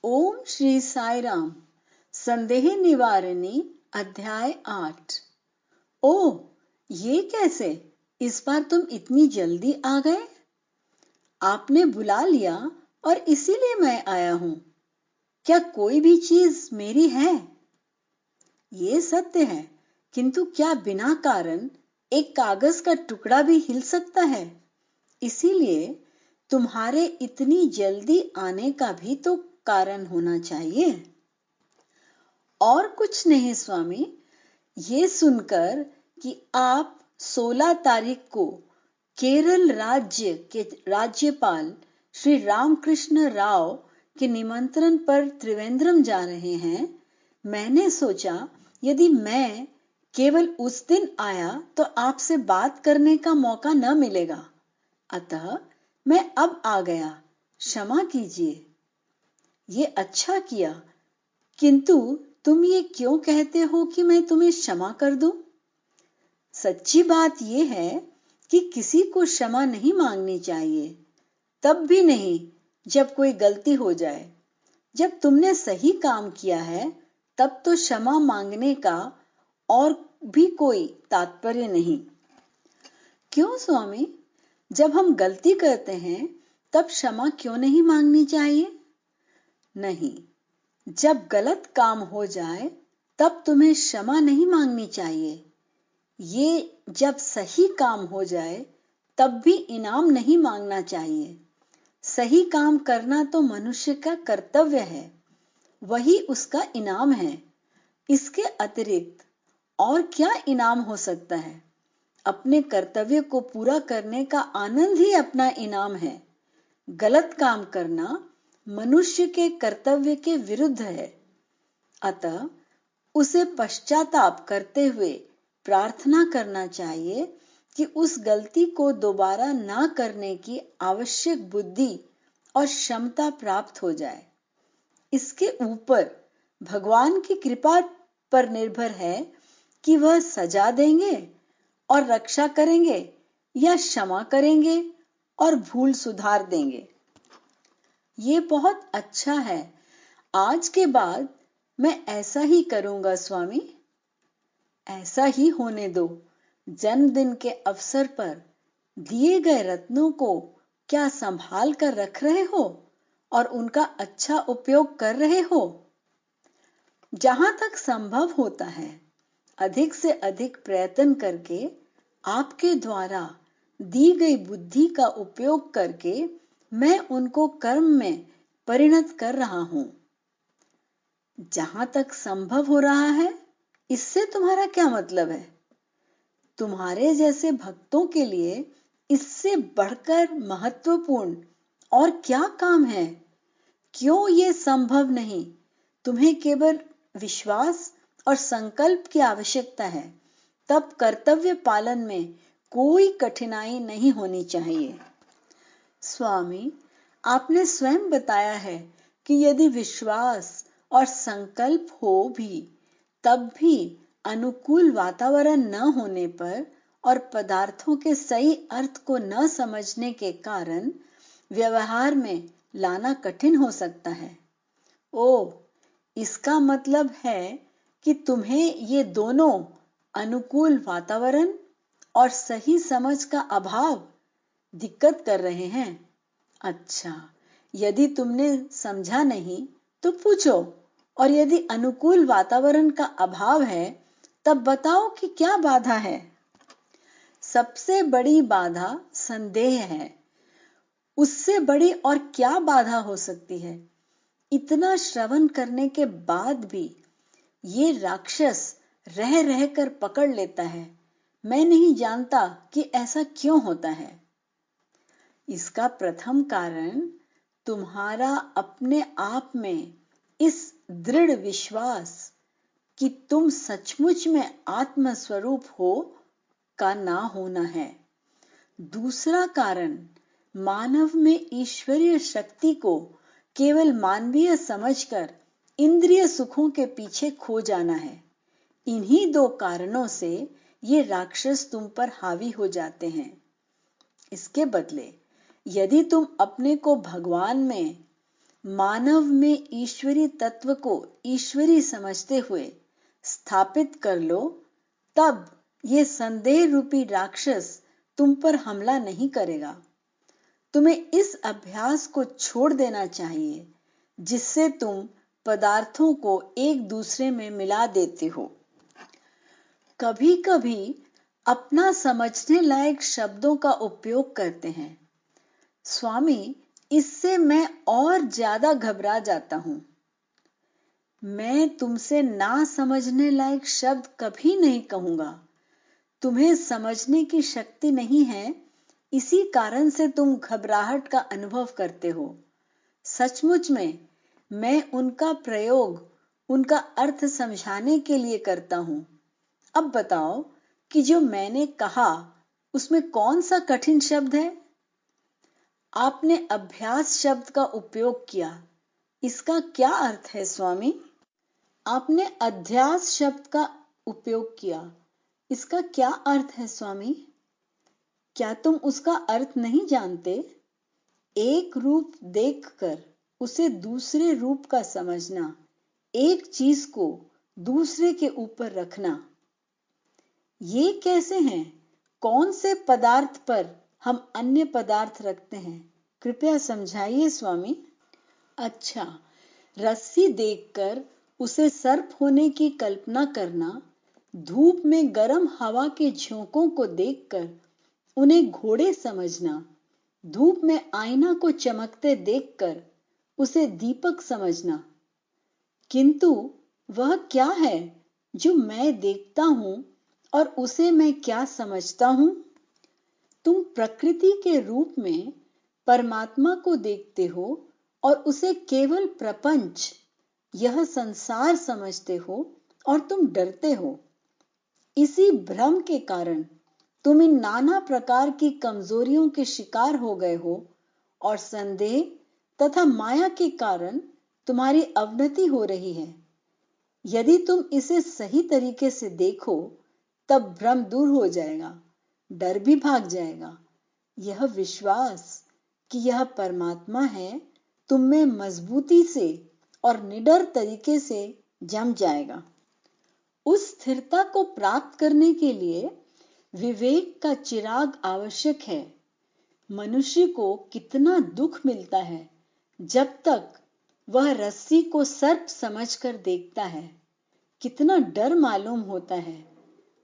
ओम श्री साई राम। संदेह निवारणी अध्याय 8। ओह, ये कैसे? इस बार तुम इतनी जल्दी आ गए? आपने बुला लिया और इसीलिए मैं आया हूं। क्या कोई भी चीज मेरी है? ये सत्य है, किंतु क्या बिना कारण एक कागज का टुकड़ा भी हिल सकता है? इसीलिए तुम्हारे इतनी जल्दी आने का भी तो कारण होना चाहिए। और कुछ नहीं स्वामी, ये सुनकर कि आप 16 तारीख को केरल राज्य के राज्यपाल श्री रामकृष्ण राव के निमंत्रण पर त्रिवेंद्रम जा रहे हैं, मैंने सोचा यदि मैं केवल उस दिन आया तो आपसे बात करने का मौका न मिलेगा, अतः मैं अब आ गया। क्षमा कीजिए। ये अच्छा किया, किंतु तुम ये क्यों कहते हो कि मैं तुम्हें क्षमा कर दूं? सच्ची बात यह है कि किसी को क्षमा नहीं मांगनी चाहिए, तब भी नहीं जब कोई गलती हो जाए। जब तुमने सही काम किया है तब तो क्षमा मांगने का और भी कोई तात्पर्य नहीं। क्यों स्वामी, जब हम गलती करते हैं तब क्षमा क्यों नहीं मांगनी चाहिए? नहीं, जब गलत काम हो जाए तब तुम्हें क्षमा नहीं मांगनी चाहिए। ये जब सही काम हो जाए तब भी इनाम नहीं मांगना चाहिए। सही काम करना तो मनुष्य का कर्तव्य है, वही उसका इनाम है। इसके अतिरिक्त और क्या इनाम हो सकता है? अपने कर्तव्य को पूरा करने का आनंद ही अपना इनाम है। गलत काम करना मनुष्य के कर्तव्य के विरुद्ध है, अतः उसे पश्चाताप करते हुए प्रार्थना करना चाहिए कि उस गलती को दोबारा ना करने की आवश्यक बुद्धि और क्षमता प्राप्त हो जाए। इसके ऊपर भगवान की कृपा पर निर्भर है कि वह सजा देंगे और रक्षा करेंगे या क्षमा करेंगे और भूल सुधार देंगे। ये बहुत अच्छा है। आज के बाद मैं ऐसा ही करूंगा स्वामी। ऐसा ही होने दो। जन्मदिन के अवसर पर दिए गए रत्नों को क्या संभाल कर रख रहे हो और उनका अच्छा उपयोग कर रहे हो? जहां तक संभव होता है अधिक से अधिक प्रयत्न करके आपके द्वारा दी गई बुद्धि का उपयोग करके मैं उनको कर्म में परिणत कर रहा हूं। जहां तक संभव हो रहा है, इससे तुम्हारा क्या मतलब है? तुम्हारे जैसे भक्तों के लिए इससे बढ़कर महत्वपूर्ण और क्या काम है? क्यों ये संभव नहीं? तुम्हें केवल विश्वास और संकल्प की आवश्यकता है, तब कर्तव्य पालन में कोई कठिनाई नहीं होनी चाहिए। स्वामी, आपने स्वयं बताया है कि यदि विश्वास और संकल्प हो भी तब भी अनुकूल वातावरण न होने पर और पदार्थों के सही अर्थ को न समझने के कारण व्यवहार में लाना कठिन हो सकता है। ओह, इसका मतलब है कि तुम्हें ये दोनों अनुकूल वातावरण और सही समझ का अभाव दिक्कत कर रहे हैं। अच्छा, यदि तुमने समझा नहीं तो पूछो, और यदि अनुकूल वातावरण का अभाव है तब बताओ कि क्या बाधा है। सबसे बड़ी बाधा संदेह है। उससे बड़ी और क्या बाधा हो सकती है? इतना श्रवण करने के बाद भी ये राक्षस रह रहकर पकड़ लेता है। मैं नहीं जानता कि ऐसा क्यों होता है। इसका प्रथम कारण तुम्हारा अपने आप में इस दृढ़ विश्वास कि तुम सचमुच में आत्म स्वरूप हो का ना होना है। दूसरा कारण मानव में ईश्वरीय शक्ति को केवल मानवीय समझकर इंद्रिय सुखों के पीछे खो जाना है। इन्हीं दो कारणों से ये राक्षस तुम पर हावी हो जाते हैं। इसके बदले यदि तुम अपने को भगवान में मानव में ईश्वरी तत्व को ईश्वरी समझते हुए स्थापित कर लो, तब ये संदेह रूपी राक्षस तुम पर हमला नहीं करेगा। तुम्हें इस अभ्यास को छोड़ देना चाहिए जिससे तुम पदार्थों को एक दूसरे में मिला देते हो। कभी कभी अपना समझने लायक शब्दों का उपयोग करते हैं। स्वामी, इससे मैं और ज्यादा घबरा जाता हूं। मैं तुमसे ना समझने लायक शब्द कभी नहीं कहूंगा। तुम्हें समझने की शक्ति नहीं है, इसी कारण से तुम घबराहट का अनुभव करते हो। सचमुच में मैं उनका प्रयोग उनका अर्थ समझाने के लिए करता हूं। अब बताओ कि जो मैंने कहा उसमें कौन सा कठिन शब्द है? आपने अभ्यास शब्द का उपयोग किया, इसका क्या अर्थ है स्वामी? आपने अध्यास शब्द का उपयोग किया, इसका क्या अर्थ है स्वामी? क्या तुम उसका अर्थ नहीं जानते? एक रूप देखकर उसे दूसरे रूप का समझना, एक चीज को दूसरे के ऊपर रखना। ये कैसे हैं? कौन से पदार्थ पर हम अन्य पदार्थ रखते हैं? कृपया समझाइए स्वामी। अच्छा, रस्सी देखकर उसे सर्प होने की कल्पना करना, धूप में गर्म हवा के झोंकों को देखकर उन्हें घोड़े समझना, धूप में आईना को चमकते देखकर उसे दीपक समझना। किंतु वह क्या है जो मैं देखता हूं और उसे मैं क्या समझता हूं? तुम प्रकृति के रूप में परमात्मा को देखते हो और उसे केवल प्रपंच, यह संसार समझते हो और तुम डरते हो। इसी भ्रम के कारण तुम इन नाना प्रकार की कमजोरियों के शिकार हो गए हो और संदेह तथा माया के कारण तुम्हारी अवनति हो रही है। यदि तुम इसे सही तरीके से देखो, तब भ्रम दूर हो जाएगा, डर भी भाग जाएगा। यह विश्वास कि यह परमात्मा है तुम में मजबूती से और निडर तरीके से जम जाएगा। उस स्थिरता को प्राप्त करने के लिए विवेक का चिराग आवश्यक है। मनुष्य को कितना दुख मिलता है जब तक वह रस्सी को सर्प समझकर देखता है। कितना डर मालूम होता है,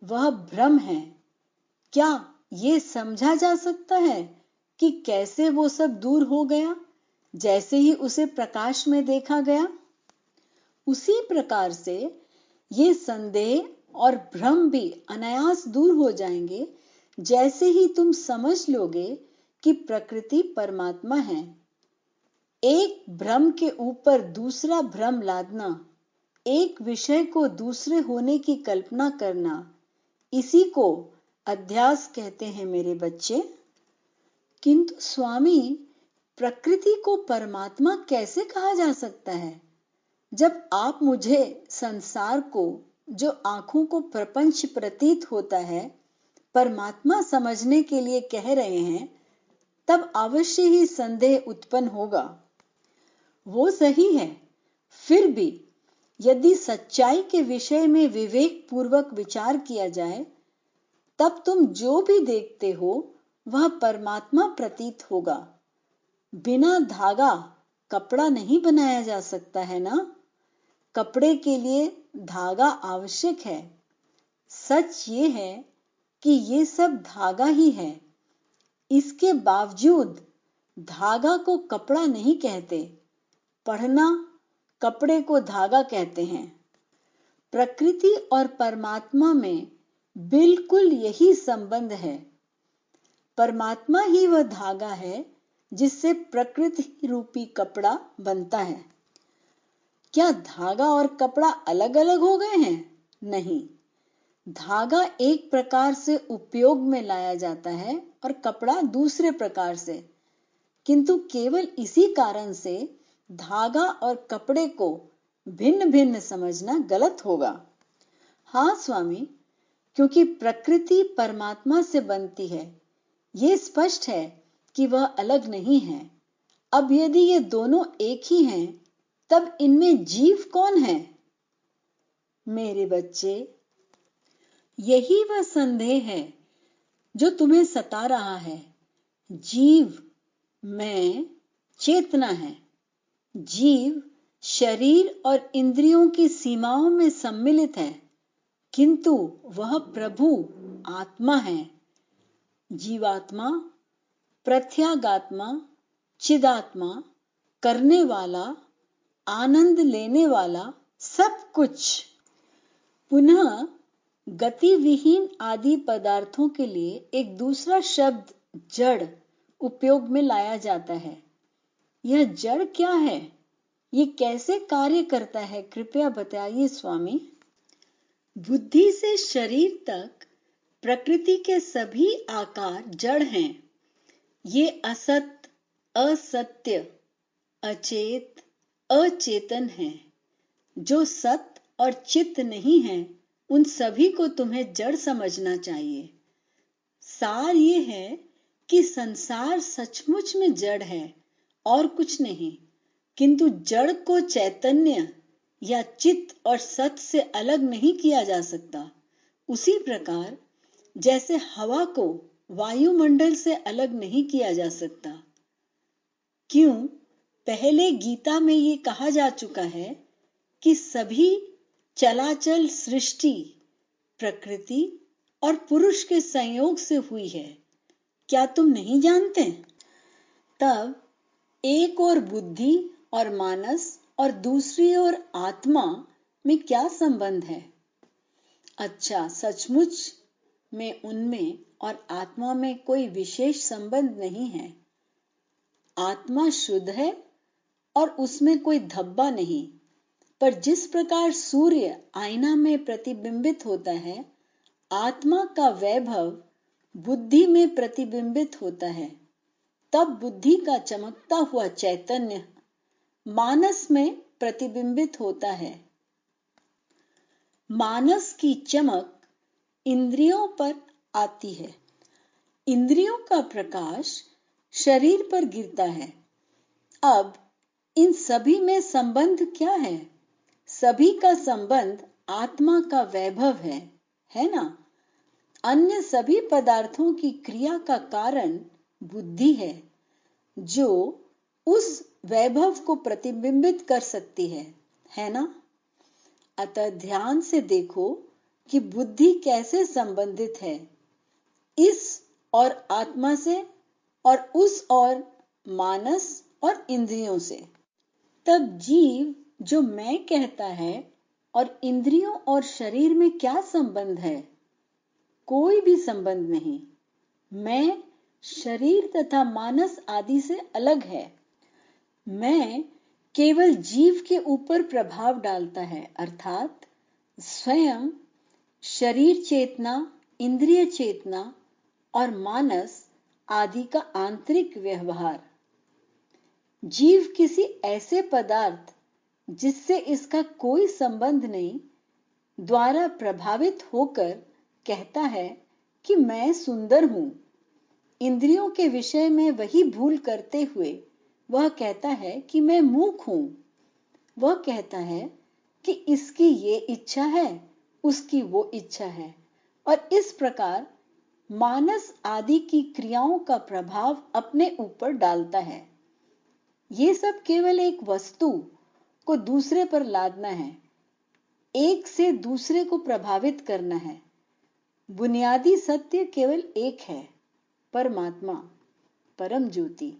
वह भ्रम है। क्या ये समझा जा सकता है कि कैसे वो सब दूर हो गया जैसे ही उसे प्रकाश में देखा गया? उसी प्रकार से ये संदेह और भ्रम भी अनायास दूर हो जाएंगे जैसे ही तुम समझ लोगे कि प्रकृति परमात्मा है। एक भ्रम के ऊपर दूसरा भ्रम लादना, एक विषय को दूसरे होने की कल्पना करना, इसी को अध्यास कहते हैं मेरे बच्चे। किंतु स्वामी, प्रकृति को परमात्मा कैसे कहा जा सकता है? जब आप मुझे संसार को, जो आंखों को प्रपंच प्रतीत होता है, परमात्मा समझने के लिए कह रहे हैं, तब अवश्य ही संदेह उत्पन्न होगा। वो सही है। फिर भी यदि सच्चाई के विषय में विवेक पूर्वक विचार किया जाए, तब तुम जो भी देखते हो वह परमात्मा प्रतीत होगा। बिना धागा कपड़ा नहीं बनाया जा सकता है ना? कपड़े के लिए धागा आवश्यक है। सच ये है कि ये सब धागा ही है। इसके बावजूद धागा को कपड़ा नहीं कहते, पढ़ना कपड़े को धागा कहते हैं। प्रकृति और परमात्मा में बिल्कुल यही संबंध है। परमात्मा ही वह धागा है जिससे प्रकृति रूपी कपड़ा बनता है। क्या धागा और कपड़ा अलग अलग हो गए हैं? नहीं, धागा एक प्रकार से उपयोग में लाया जाता है और कपड़ा दूसरे प्रकार से। किंतु केवल इसी कारण से धागा और कपड़े को भिन्न भिन्न समझना गलत होगा। हाँ स्वामी, क्योंकि प्रकृति परमात्मा से बनती है, ये स्पष्ट है कि वह अलग नहीं है। अब यदि ये दोनों एक ही हैं, तब इनमें जीव कौन है? मेरे बच्चे, यही वह संदेह है जो तुम्हें सता रहा है। जीव मैं चेतना है। जीव शरीर और इंद्रियों की सीमाओं में सम्मिलित है, किंतु वह प्रभु आत्मा है। जीवात्मा, प्रत्यागात्मा, चिदात्मा, करने वाला, आनंद लेने वाला, सब कुछ। पुनः गति विहीन आदि पदार्थों के लिए एक दूसरा शब्द जड़ उपयोग में लाया जाता है। यह जड़ क्या है? ये कैसे कार्य करता है? कृपया बताइए स्वामी। बुद्धि से शरीर तक प्रकृति के सभी आकार जड़ हैं। ये असत, असत्य, अचेत, अचेतन हैं। जो सत और चित नहीं है, उन सभी को तुम्हें जड़ समझना चाहिए। सार ये है कि संसार सचमुच में जड़ है और कुछ नहीं, किंतु जड़ को चैतन्य या चित्त और सत से अलग नहीं किया जा सकता। उसी प्रकार जैसे हवा को वायुमंडल से अलग नहीं किया जा सकता। क्यों? पहले गीता में ये कहा जा चुका है कि सभी चलाचल सृष्टि प्रकृति और पुरुष के संयोग से हुई है। क्या तुम नहीं जानते? तब एक और बुद्धि और मानस और दूसरी ओर आत्मा में क्या संबंध है? अच्छा, सचमुच में उनमें और आत्मा में कोई विशेष संबंध नहीं है। आत्मा शुद्ध है और उसमें कोई धब्बा नहीं। पर जिस प्रकार सूर्य आईना में प्रतिबिंबित होता है, आत्मा का वैभव बुद्धि में प्रतिबिंबित होता है। तब बुद्धि का चमकता हुआ चैतन्य मानस में प्रतिबिंबित होता है। मानस की चमक इंद्रियों पर आती है। इंद्रियों का प्रकाश शरीर पर गिरता है। अब इन सभी में संबंध क्या है? सभी का संबंध आत्मा का वैभव है ना? अन्य सभी पदार्थों की क्रिया का कारण बुद्धि है, जो उस वैभव को प्रतिबिंबित कर सकती है ना? अतः ध्यान से देखो कि बुद्धि कैसे संबंधित है इस और आत्मा से और उस और मानस और इंद्रियों से। तब जीव जो मैं कहता है और इंद्रियों और शरीर में क्या संबंध है? कोई भी संबंध नहीं। मैं शरीर तथा मानस आदि से अलग है। मैं केवल जीव के ऊपर प्रभाव डालता है, अर्थात स्वयं शरीर चेतना, इंद्रिय चेतना और मानस आदि का आंतरिक व्यवहार। जीव किसी ऐसे पदार्थ जिससे इसका कोई संबंध नहीं द्वारा प्रभावित होकर कहता है कि मैं सुंदर हूं। इंद्रियों के विषय में वही भूल करते हुए वह कहता है कि मैं मूक हूं। वह कहता है कि इसकी ये इच्छा है, उसकी वो इच्छा है, और इस प्रकार मानस आदि की क्रियाओं का प्रभाव अपने ऊपर डालता है। ये सब केवल एक वस्तु को दूसरे पर लादना है, एक से दूसरे को प्रभावित करना है। बुनियादी सत्य केवल एक है, परमात्मा, परम ज्योति।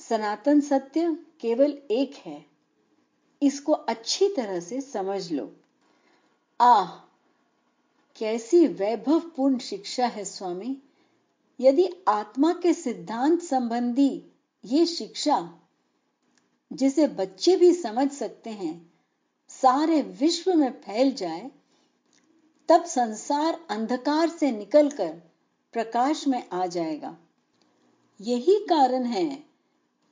सनातन सत्य केवल एक है। इसको अच्छी तरह से समझ लो। आह, कैसी वैभवपूर्ण शिक्षा है स्वामी। यदि आत्मा के सिद्धांत संबंधी ये शिक्षा, जिसे बच्चे भी समझ सकते हैं, सारे विश्व में फैल जाए, तब संसार अंधकार से निकलकर प्रकाश में आ जाएगा। यही कारण है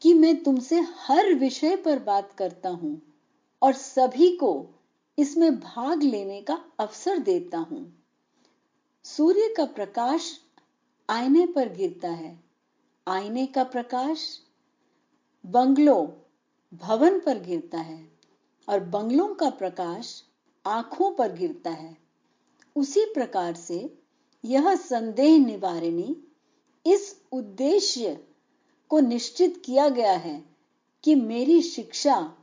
कि मैं तुमसे हर विषय पर बात करता हूं और सभी को इसमें भाग लेने का अवसर देता हूं। सूर्य का प्रकाश आईने पर गिरता है। आईने का प्रकाश बंगलों भवन पर गिरता है और बंगलों का प्रकाश आंखों पर गिरता है, उसी प्रकार से यह संदेह निवारिणी इस उद्देश्य को निश्चित किया गया है कि मेरी शिक्षा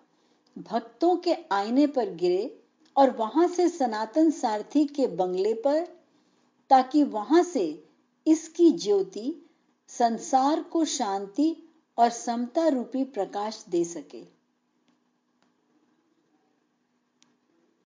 भक्तों के आईने पर गिरे और वहां से सनातन सारथी के बंगले पर, ताकि वहां से इसकी ज्योति संसार को शांति और समता रूपी प्रकाश दे सके।